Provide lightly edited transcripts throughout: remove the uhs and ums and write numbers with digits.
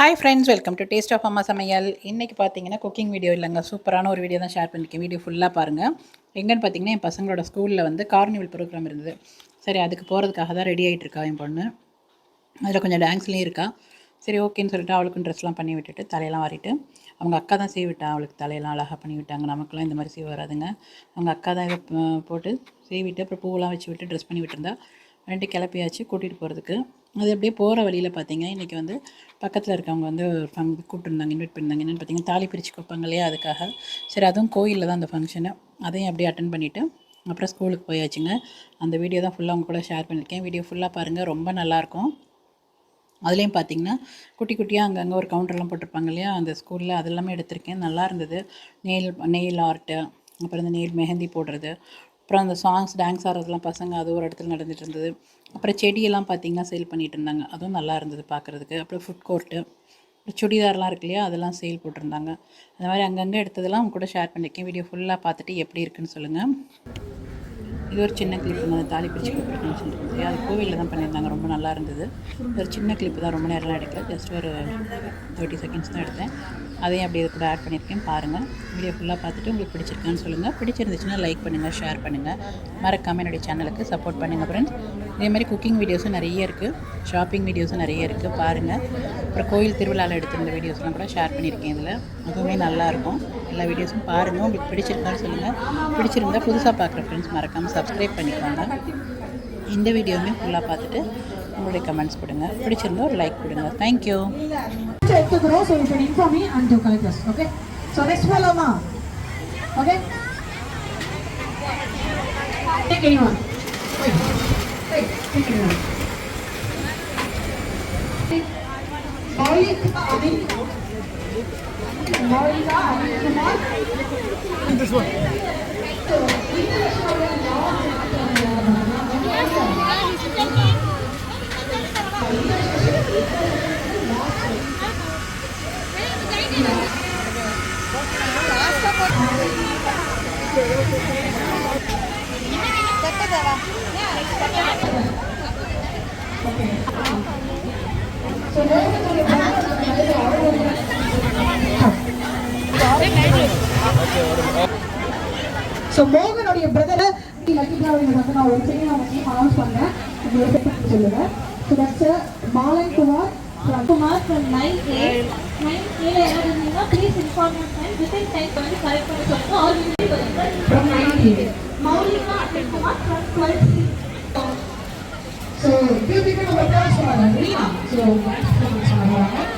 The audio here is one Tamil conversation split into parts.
Hi friends, welcome to taste of Amma Samayal. இன்றைக்கி பார்த்தீங்கன்னா குக்கிங் வீடியோ இல்லைங்க, சூப்பரான ஒரு வீடியோ தான் ஷேர் பண்ணியிருக்கேன். வீடியோ ஃபுல்லாக பாருங்கள். எங்கன்னு பார்த்தீங்கன்னா என் பசங்களோட ஸ்கூலில் வந்து கார்னிவல் ப்ரோக்ராம் இருந்தது. சரி, அதுக்கு போகிறதுக்காக தான் ரெடி ஆகிட்டு இருக்கா என் பொண்ணு. அதில் கொஞ்சம் டான்ஸ்லேயும் இருக்கா. சரி ஓகேன்னு சொல்லிட்டு அவளுக்கும் ட்ரெஸ்லாம் பண்ணி விட்டுட்டு தலையெல்லாம் வாரிட்டு, அவங்க அக்கா தான் செய்விட்டா. அவளுக்கு தலையெல்லாம் அழகாக பண்ணி விட்டாங்க. நமக்குலாம் இந்த மாதிரி செய்ய வராதுங்க. அவங்க அக்கா தான் இதை போட்டு செய்விட்டு அப்புறம் பூவெல்லாம் வச்சு விட்டு ட்ரெஸ் பண்ணி விட்டுருந்தா. 2 கிளப்பியாச்சு கூட்டிகிட்டு போகிறதுக்கு. அது அப்படியே போகிற வழியில் பார்த்தீங்க, இன்றைக்கி வந்து பக்கத்தில் இருக்கவங்க வந்து ஒரு கூப்பிட்டுருந்தாங்க, இன்வைட் பண்ணியிருந்தாங்க. என்னென்னு பார்த்தீங்கன்னா தாலி பிரித்து கொடுப்பாங்க இல்லையா, அதுக்காக. சரி, அதுவும் கோயிலில் தான் அந்த ஃபங்க்ஷனு. அதையும் அப்படியே அட்டன் பண்ணிவிட்டு அப்புறம் ஸ்கூலுக்கு போயாச்சுங்க. அந்த வீடியோ தான் ஃபுல்லாக அவங்க கூட ஷேர் பண்ணியிருக்கேன். வீடியோ ஃபுல்லாக பாருங்கள், ரொம்ப நல்லாயிருக்கும். அதுலேயும் பார்த்தீங்கன்னா குட்டி குட்டியாக அங்கங்கே ஒரு கவுண்டர்லாம் போட்டிருப்பாங்க இல்லையா, அந்த ஸ்கூலில் அதெல்லாமே எடுத்திருக்கேன். நல்லா இருந்தது. நெயில் ஆர்ட்டு, அப்புறம் இந்த நெயில் மெஹந்தி போடுறது, அப்புறம் அந்த சாங்ஸ் டான்ஸ் ஆடுறதுலாம் பசங்க அது ஒரு இடத்துல நடந்துகிட்டு இருந்தது. அப்புறம் செடியெல்லாம் பார்த்திங்கன்னா சேல் பண்ணிகிட்டு இருந்தாங்க. அதுவும் நல்லா இருந்தது பார்க்குறதுக்கு. அப்புறம் ஃபுட் கோர்ட்டு, சுடிதார்லாம் இருக்கு இல்லையா, அதெல்லாம் சேல் போட்டிருந்தாங்க. அந்த மாதிரி அங்கங்கே எடுத்ததெல்லாம் அவங்க கூட ஷேர் பண்ணியிருக்கேன். வீடியோ ஃபுல்லாக பார்த்துட்டு எப்படி இருக்குன்னு சொல்லுங்கள். இது ஒரு சின்ன கிளிப்பு தான், தாலி பிரிச்சு கொடுக்குறதுன்னு சொல்லிட்டு அது கோவிலில் தான் பண்ணியிருந்தாங்க. ரொம்ப நல்லா இருந்தது. ஒரு சின்ன கிளிப்பு தான், ரொம்ப நேரம்லாம் எடுக்கல. ஜஸ்ட் ஒரு 30 செகண்ட்ஸ் தான் எடுத்தேன். அதையும் அப்படியே கூட ஆட் பண்ணியிருக்கேன். பாருங்கள், வீடியோ ஃபுல்லாக பார்த்துட்டு உங்களுக்கு பிடிச்சிருக்கான்னு சொல்லுங்கள். பிடிச்சிருந்துச்சுன்னா லைக் பண்ணுங்கள், ஷேர் பண்ணுங்கள். மறக்காமல் என்னுடைய சேனலுக்கு சப்போர்ட் பண்ணுங்கள் ஃப்ரெண்ட்ஸ். இதேமாதிரி குக்கிங் வீடியோஸும் நிறைய இருக்குது, ஷாப்பிங் வீடியோஸும் நிறைய இருக்குது, பாருங்கள். அப்புறம் கோயில் திருவிழாவில் எடுத்திருந்த வீடியோஸ்லாம் கூட ஷேர் பண்ணியிருக்கேன் இதில். அதுவுமே நல்லாயிருக்கும். எல்லா வீடியோஸும் பாருங்கள். உங்களுக்கு பிடிச்சிருக்கான்னு சொல்லுங்கள். பிடிச்சிருந்தால் புதுசாக பார்க்குற ஃப்ரெண்ட்ஸ் மறக்காமல் சப்ஸ்கிரைப் பண்ணிக்கோங்க. இந்த வீடியோவுமே ஃபுல்லாக பார்த்துட்டு உங்களுடைய கமெண்ட்ஸ் கொடுங்க. பிடிச்சிருந்தா ஒரு லைக் கொடுங்க. தேங்க்யூ. This one. So மோகனுடைய பிரதர் லக்கிதாவுடைய வந்து நான் ஒரு செய்தி நான் வந்து அனௌன்ஸ் பண்ணேன். சொல்லுங்க. So that's Malan Kumar from 9A. 9A யாராவது இருந்தீங்கன்னா please inform your friends within 10 வந்து கரெக்ட் பண்ணி சொல்லுங்க. All will from 9A. Moulika Anil Kumar from 12C. So few people நம்ம கிளாஸ் பண்ணாங்க இல்லையா? So that's சொன்னாங்க.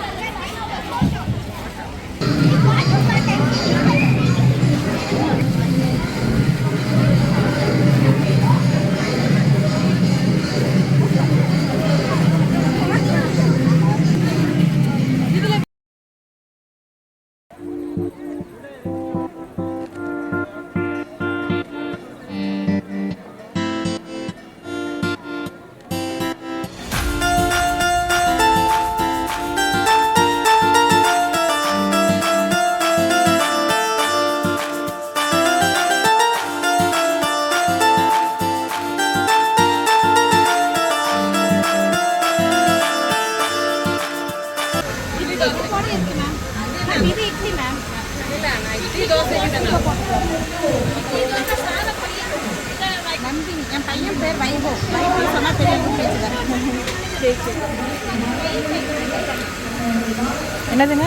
என் பையன் பேர் வைபவ். வைபவ் சொன்னா தெரியும் பேசுகிறேன். என்னதுங்க?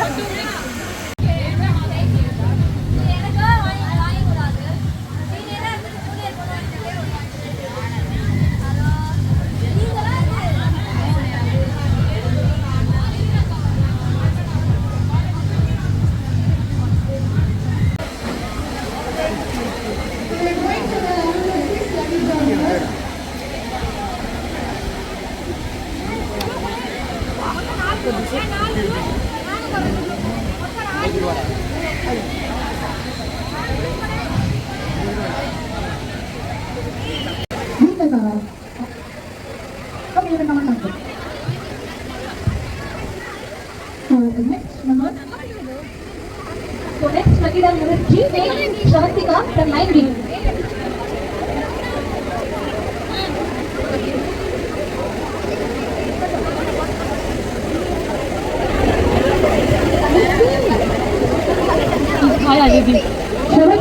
So next lucky dog number 3, Shavantika from 9B. Seventy